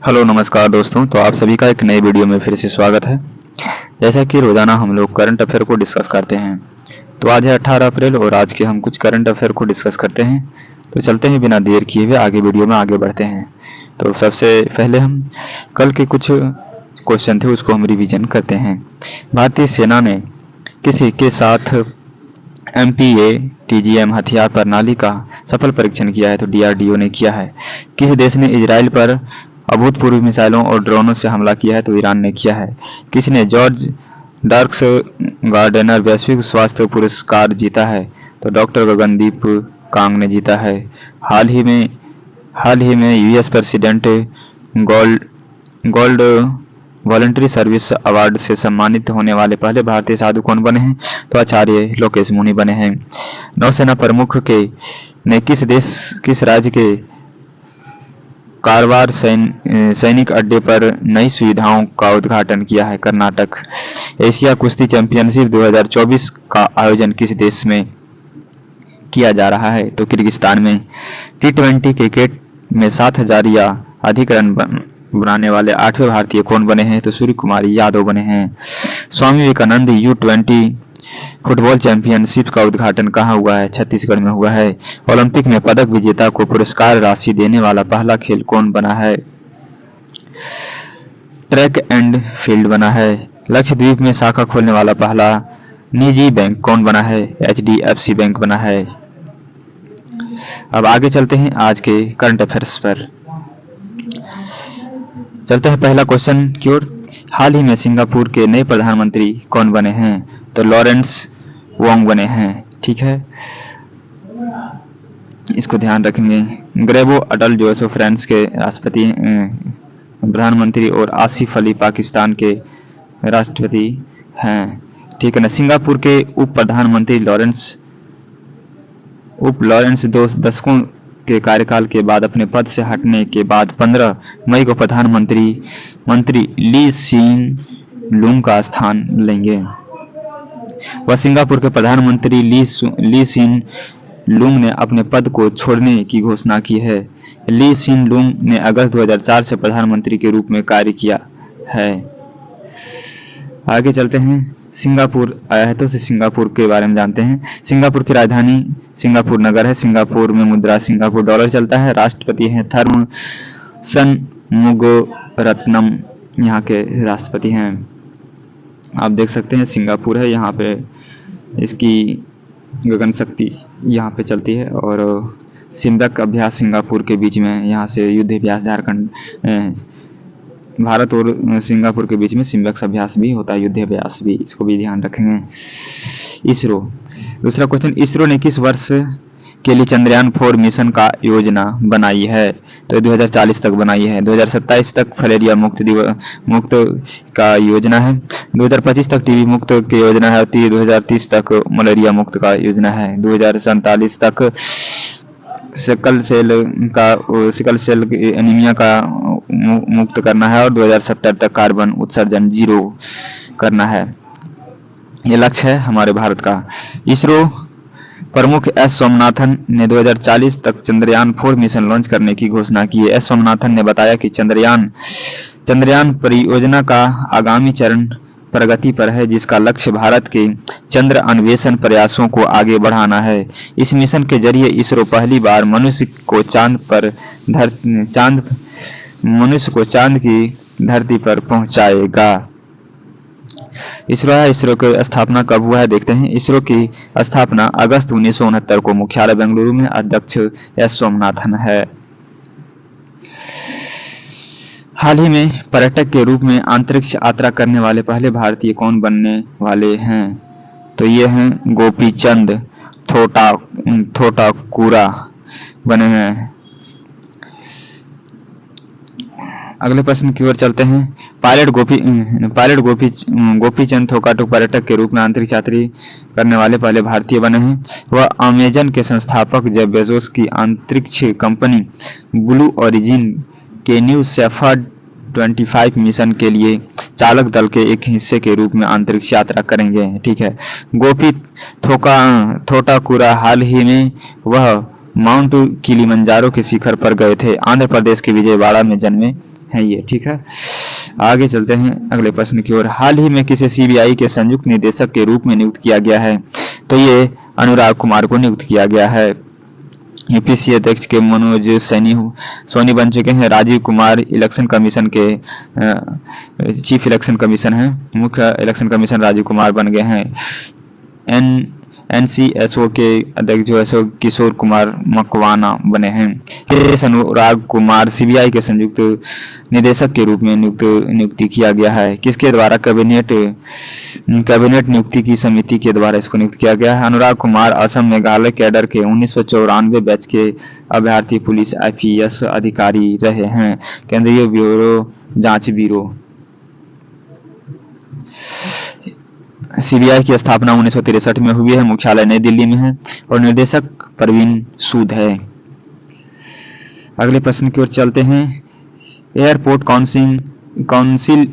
Hello नमस्कार दोस्तों। तो आप सभी का एक नए वीडियो में फिर से स्वागत है। जैसा कि रोजाना हम लोग करंट अफेयर को डिस्कस करते हैं, तो आज है 18 अप्रैल और आज के हम कुछ करंट अफेयर को डिस्कस करते हैं। तो चलते हैं बिना देर किए हुए आगे वीडियो में आगे बढ़ते हैं। तो सबसे पहले हम कल के कुछ क्वेश्चन थे उसको हम रिवीजन करते हैं। भारतीय सेना ने किसी के साथ MPA-TGM हथियार प्रणाली का सफल परीक्षण किया है? तो DRDO ने किया है। किस देश ने इजराइल पर अभूतपूर्व मिसाइलों और ड्रोनों से हमला किया है? तो ईरान ने किया है। किसने जॉर्ज डार्क्स गार्डेनर वैश्विक स्वास्थ्य पुरस्कार जीता है? तो डॉक्टर गगनदीप कांग ने जीता है। हाल ही में US president gold voluntary service award से सम्मानित होने वाले पहले भारतीय साधु कौन बने हैं? तो आचार्य लोकेश मुनि बने हैं। नौसेना प्रमुख ने किस राज्य के कारवार सैनिक अड्डे पर नई सुविधाओं का उद्घाटन किया है? कर्नाटक। एशिया कुश्ती चैंपियनशिप 2024 का आयोजन किस देश में किया जा रहा है? तो किर्गिस्तान में। T20 क्रिकेट में 7,000 या अधिक रन बनाने वाले 8वें भारतीय कौन बने हैं? तो सूर्य कुमार यादव बने हैं। Swami Vivekananda U20 football championship का उद्घाटन कहाँ हुआ है? छत्तीसगढ़ में हुआ है। ओलंपिक में पदक विजेता को पुरस्कार राशि देने वाला पहला खेल कौन बना है? ट्रैक एंड फील्ड बना है। लक्षद्वीप में शाखा खोलने वाला पहला निजी बैंक कौन बना है? HDFC बैंक बना है। अब आगे चलते हैं आज के करंट अफेयर्स पर। चलते हैं पहला क्वेश्चन की ओर। हाल ही में सिंगापुर के नए प्रधानमंत्री कौन बने हैं? तो लॉरेंस वोंग बने हैं। ठीक है, इसको ध्यान रखेंगे। ग्रेबो अटल जो सो फ्रांस के राष्ट्रपति प्रधानमंत्री और आसिफ अली पाकिस्तान के राष्ट्रपति हैं। ठीक है ना। सिंगापुर के उप प्रधानमंत्री लॉरेंस 2 दशकों के कार्यकाल के बाद अपने पद से हटने के बाद 15 मई को मंत्री ली सीन लूंग का स्थान लेंगे। वह सिंगापुर के प्रधानमंत्री ली सीन लूंग ने अपने पद को छोड़ने की घोषणा की है। ली सीन लूंग ने अगस्त 2004 से प्रधानमंत्री के रूप में कार्य किया है। आगे चलते हैं। सिंगापुर आया है तो सिंगापुर के बारे में जानते हैं। सिंगापुर की राजधानी सिंगापुर नगर है। सिंगापुर में मुद्रा सिंगापुर डॉलर चलता है। राष्ट्रपति हैं थर्मसन मुगरत्नम, यहाँ के राष्ट्रपति हैं। आप देख सकते हैं सिंगापुर है, यहाँ पे इसकी गगन शक्ति यहाँ पे चलती है और सिम्बक अभ्यास सिंगापुर के बीच में, यहाँ से युद्ध अभ्यास झारखंड भारत और सिंगापुर के बीच में सिम्बक अभ्यास भी होता है, युद्ध अभ्यास भी, इसको भी ध्यान रखेंगे। इसरो, दूसरा क्वेश्चन, इसरो ने किस वर्ष के लिए चंद्रयान 4 मिशन का योजना बनाई है? तो 2040 तक बनाई है। 2027 तक फलेरिया मुक्त का योजना है। 2025 तक टीबी मुक्त की योजना है। 2030 तक मलेरिया मुक्त का योजना है। 2047 तक सिकल सेल एनीमिया का मुक्त करना है और 2070 तक कार्बन उत्सर्जन 0 करना है। ये लक्ष्य है हमारे भारत का। इसरो प्रमुख S सोमनाथन ने 2040 तक चंद्रयान 4 मिशन लॉन्च करने की घोषणा की है। S सोमनाथन ने बताया कि चंद्रयान परियोजना का आगामी चरण प्रगति पर है, जिसका लक्ष्य भारत के चंद्र अन्वेषण प्रयासों को आगे बढ़ाना है। इस मिशन के जरिए इसरो पहली बार मनुष्य को चांद की धरती पर पहुंचाएगा। इसरो की स्थापना कब हुआ है देखते हैं। इसरो की स्थापना अगस्त 1969 को मुख्यालय बेंगलुरु में। अध्यक्ष S सोमनाथन है। हाल ही में पर्यटक के रूप में अंतरिक्ष यात्रा करने वाले पहले भारतीय कौन बनने वाले हैं? तो ये हैं गोपीचंद थोटाकुरा बने हैं। अगले प्रश्न की ओर चलते हैं। पायलट गोपीचंद थोकाटू पर्यटक के रूप में अंतरिक्ष यात्रा करने वाले पहले भारतीय बने हैं। वह अमेजन के संस्थापक जेफ बेजोस की अंतरिक्ष कंपनी ब्लू ओरिजिन के न्यू शेफर्ड 25 मिशन के लिए चालक दल के एक हिस्से के रूप में अंतरिक्ष यात्रा करेंगे। ठीक है। गोपी थोटाकुरा हाल ही में वह माउंट किलिमंजारो के शिखर पर गए थे। आंध्र प्रदेश के विजयवाड़ा में जन्मे है ये, ठीक है। आगे चलते हैं अगले प्रश्न की ओर। हाल ही में किसे सीबीआई के संयुक्त निदेशक के रूप में नियुक्त किया गया है? तो ये अनुराग कुमार को नियुक्त किया गया है। यूपीएससी अध्यक्ष के मनोज सोनी बन चुके हैं। राजीव कुमार इलेक्शन कमीशन के चीफ इलेक्शन कमीशन हैं। मुख्य इलेक्शन कमीशन राजीव कुमार बन गए हैं। एनसीएसओ के अध्यक्ष जो है सो किशोर कुमार मकवाना बने हैं। अनुराग कुमार सीबीआई के संयुक्त निदेशक के रूप में नियुक्ति किया गया है। किसके द्वारा? कैबिनेट नियुक्ति की समिति के द्वारा इसको नियुक्त किया गया है। अनुराग कुमार असम मेघालय कैडर के 1994 बैच के अभ्यर्थी पुलिस आईपीएस अधिकारी रहे हैं। केंद्रीय ब्यूरो जांच ब्यूरो। सीबीआई की स्थापना 1963 में हुई है। मुख्यालय नई दिल्ली में है और निर्देशक परवीन सूद है। अगले प्रश्न की ओर चलते हैं। एयरपोर्ट काउंसिल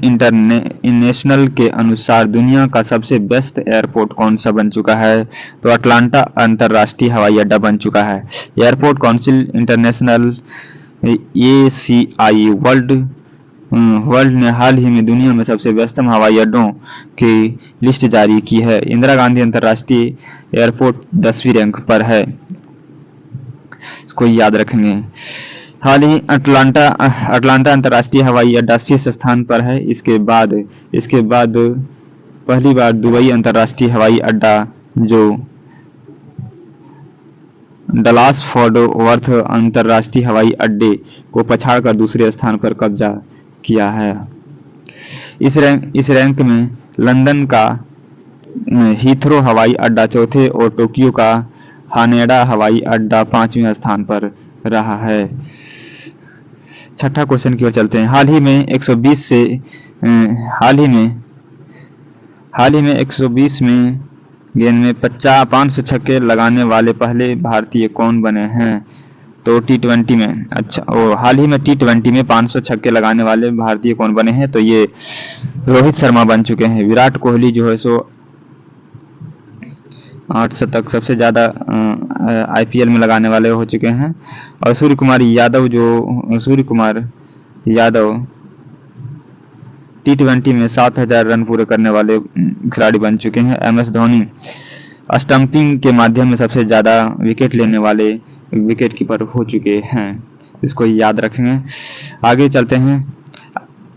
इंटरनेशनल के अनुसार दुनिया का सबसे व्यस्त एयरपोर्ट कौन सा बन चुका है? तो अटलांटा अंतरराष्ट्रीय हवाई अड्डा बन चुका है। Airport council international ACI world ने हाल ही में दुनिया में सबसे व्यस्तम हवाई अड्डों की लिस्ट जारी की है। इंदिरा गांधी अंतरराष्ट्रीय एयरपोर्ट 10वीं रैंक पर है, इसको याद रखेंगे। हाल ही अटलांटा अंतरराष्ट्रीय हवाई अड्डा शीर्ष स्थान पर है। इसके बाद पहली बार दुबई अंतरराष्ट्रीय हवाई अड्डा जो डलास फोर्ट वर्थ अंतरराष्ट्रीय हवाई अड्डे को पछाड़कर दूसरे स्थान पर कब्जा किया है। इस रैंक में लंदन का हीथ्रो हवाई अड्डा चौथे और टोक्यो का हानेडा हवाई अड्डा 5वें स्थान पर रहा है। छठा क्वेश्चन की ओर चलते हैं। हाल ही में 120 में गेंद में 500 छक्के लगाने वाले पहले भारतीय कौन बने हैं? तो टी20 में, अच्छा, और हाल ही में टी20 में 500 छक्के लगाने वाले भारतीय कौन बने हैं? तो ये रोहित शर्मा बन चुके हैं। विराट कोहली जो है सो 8 शतक सबसे ज्यादा आईपीएल में लगाने वाले हो चुके हैं। और सूर्य कुमार यादव टी20 में 7000 रन पूरे करने वाले खिलाड़ी बन चुके हैं। एमएस धोनी स्टंपिंग के माध्यम में सबसे ज्यादा विकेट लेने वाले विकेट कीपर हो चुके हैं, इसको याद रखेंगे। आगे चलते हैं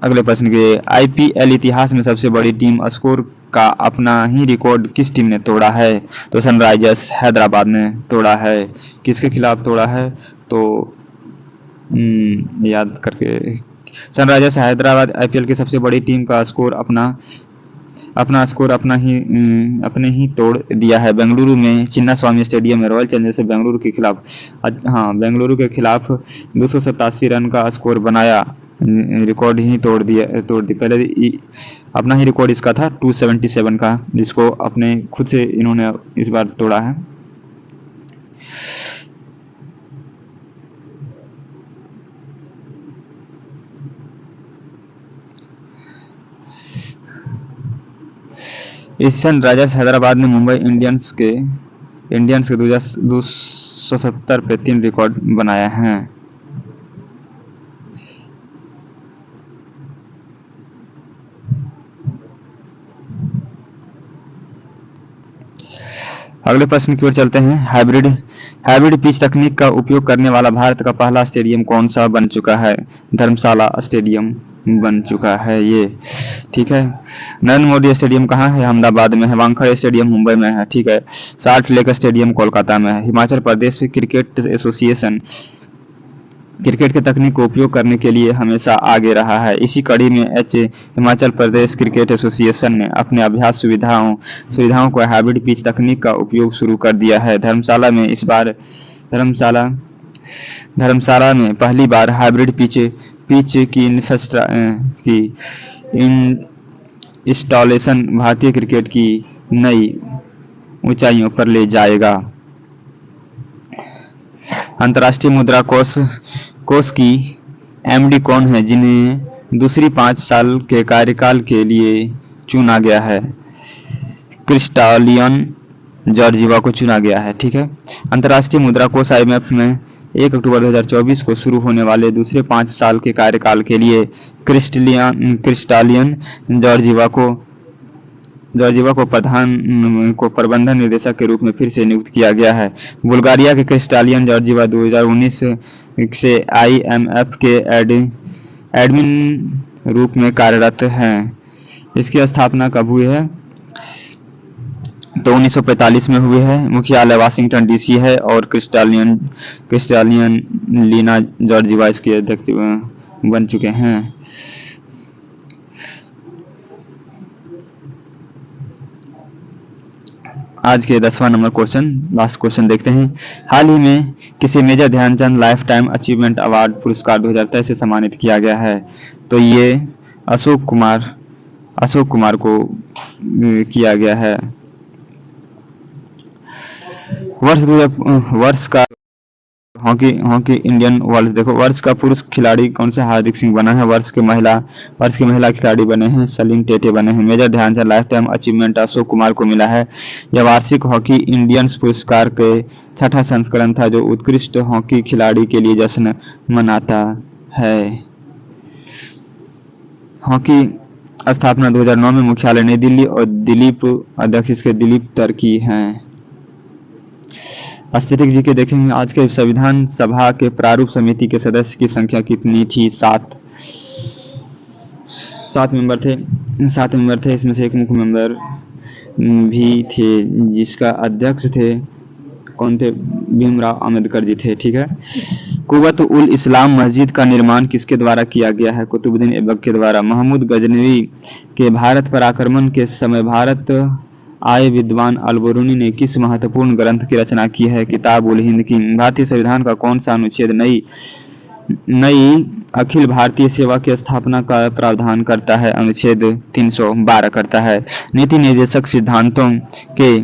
अगले प्रश्न के। आईपीएल इतिहास में सबसे बड़ी टीम स्कोर का अपना ही रिकॉर्ड किस टीम ने तोड़ा है? तो सनराइजर्स हैदराबाद ने तोड़ा है। किसके खिलाफ तोड़ा है? तो याद करके, सनराइजर्स हैदराबाद आईपीएल की सबसे बड़ी टीम का स्कोर अपने ही तोड़ दिया है। बेंगलुरु में चिन्नास्वामी स्टेडियम में रॉयल चैलेंजर्स बेंगलुरु के खिलाफ 287 रन का स्कोर बनाया, रिकॉर्ड ही तोड़ दी। पहले अपना ही रिकॉर्ड इसका था 277 का, जिसको अपने खुद से इन्होंने इस बार तोड़ा है। इस सनराइजर्स हैदराबाद ने मुंबई इंडियंस के 270 पे 3 रिकॉर्ड बनाया है। अगले प्रश्न की ओर चलते हैं। हाइब्रिड पिच तकनीक का उपयोग करने वाला भारत का पहला स्टेडियम कौन सा बन चुका है? धर्मशाला स्टेडियम बन चुका है ये, ठीक है। नरेंद्र मोदी स्टेडियम कहाँ है? अहमदाबाद में है। वानखेड़े स्टेडियम मुंबई में है, ठीक है। साल्ट लेक स्टेडियम कोलकाता में है। Himachal Pradesh cricket association cricket के तकनीक को उपयोग करने के लिए हमेशा आगे रहा है। इसी कड़ी में हिमाचल प्रदेश क्रिकेट एसोसिएशन ने अपने अभ्यास सुविधाओं को हाइब्रिड पिच तकनीक का उपयोग शुरू कर दिया है। धर्मशाला में पहली बार हाइब्रिड पिच की इंस्टॉलेशन भारतीय क्रिकेट की नई ऊंचाइयों पर ले जाएगा। अंतर्राष्ट्रीय मुद्रा कोष की एमडी कौन है जिन्हें दूसरी 5 साल के कार्यकाल के लिए चुना गया है? क्रिस्टालियन जॉर्जिवा को चुना गया है, ठीक है। अंतर्राष्ट्रीय मुद्रा कोष आईएमएफ में 1 अक्टूबर 2024 को शुरू होने वाले दूसरे 5 साल के कार्यकाल के लिए क्रिस्टालियन जॉर्जीवा को प्रबंधन निदेशक के रूप में फिर से नियुक्त किया गया है। बुल्गारिया के क्रिस्टालियन जॉर्जीवा 2019 से IMF के एडमिन रूप में कार्यरत हैं। इसकी स्थापना कब हुई है? तो 1945 में हुई है। मुख्यालय वाशिंगटन DC है और क्रिस्टालियन लीना जॉर्जीवा इसके अध्यक्ष बन चुके हैं। आज के 10वां नंबर क्वेश्चन, लास्ट क्वेश्चन देखते हैं। हाल ही में किसे major Dhyan Chand lifetime achievement award पुरस्कार 2023 से सम्मानित किया गया है? तो ये अशोक कुमार को किया गया है। वर्ष का हॉकी इंडियन वर्ल्ड देखो, वर्ष का पुरुष खिलाड़ी कौन सा? हार्दिक सिंह बना है। वर्ष के महिला खिलाड़ी बने हैं सलीम टेटे बने हैं। Major Dhyan Chand lifetime achievement Ashok Kumar को मिला है। यह वार्षिक हॉकी इंडियंस पुरस्कार के 6ठा संस्करण था जो उत्कृष्ट हॉकी खिलाड़ी के लिए जश्न मनाता है। हॉकी स्थापना 2009 में, मुख्यालय नई दिल्ली और दिलीप अध्यक्ष इसके दिलीप टर्की हैं। एस्थेटिक जी के देखेंगे। आज के संविधान सभा के प्रारूप समिति के सदस्य की संख्या कितनी थी? 7 मेंबर थे। इसमें से एक मुख्य मेंबर भी थे जिसका अध्यक्ष थे कौन थे? भीमराव अम्बेडकर जी थे। ठीक है। कुव्वत उल इस्लाम मस्जिद का निर्माण किसके द्वारा किया गया है? कुतुबुद्दीन ऐबक के द्वारा। महमूद गजनवी के भारत पर आक्रमण के समय भारत आए विद्वान अल-बरूनी ने किस महत्वपूर्ण ग्रंथ की रचना की है? किताब उल हिंद की। भारतीय संविधान का कौन सा अनुच्छेद नई अखिल भारतीय सेवा की स्थापना का प्रावधान करता है? अनुच्छेद 312 करता है। नीति निर्देशक सिद्धांतों के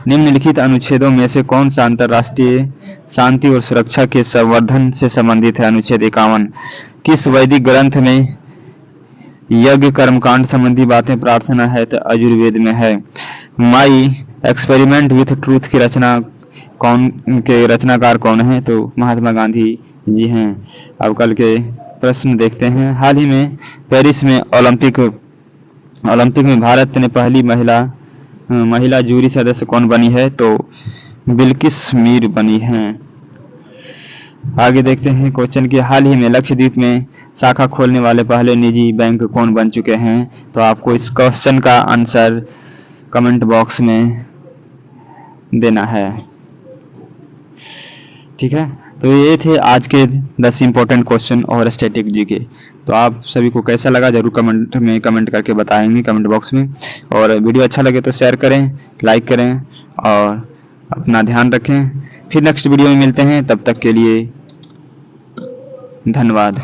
निम्नलिखित अनुच्छेदों में से कौन सा अंतर्राष्ट्रीय शांति और सुरक्षा के संवर्धन से संबंधित है? अनुच्छेद 51। किस वैदिक ग्रंथ में यज्ञ कर्मकांड संबंधी बातें प्रार्थना है? तो यजुर्वेद में है। माई एक्सपेरिमेंट विथ ट्रूथ की रचनाकार कौन है? तो महात्मा गांधी जी हैं। अब कल के प्रश्न देखते हैं। हाल ही में पेरिस में ओलंपिक में भारत ने पहली महिला जूरी सदस्य कौन बनी है? तो बिल्किस मीर बनी हैं। आगे देखते हैं क्वेश्चन की। हाल ही में लक्षद्वीप में शाखा खोलने वाले पहले निजी बैंक कौन बन चुके हैं? तो आपको इस क्वेश्चन का आंसर कमेंट बॉक्स में देना है। ठीक है। तो ये थे आज के 10 इंपॉर्टेंट क्वेश्चन और स्टैटिक जी के। तो आप सभी को कैसा लगा जरूर कमेंट करके बताएंगे कमेंट बॉक्स में। और वीडियो अच्छा लगे तो शेयर करें, लाइक करें और अपना ध्यान रखें। फिर नेक्स्ट वीडियो में मिलते हैं, तब तक के लिए धन्यवाद।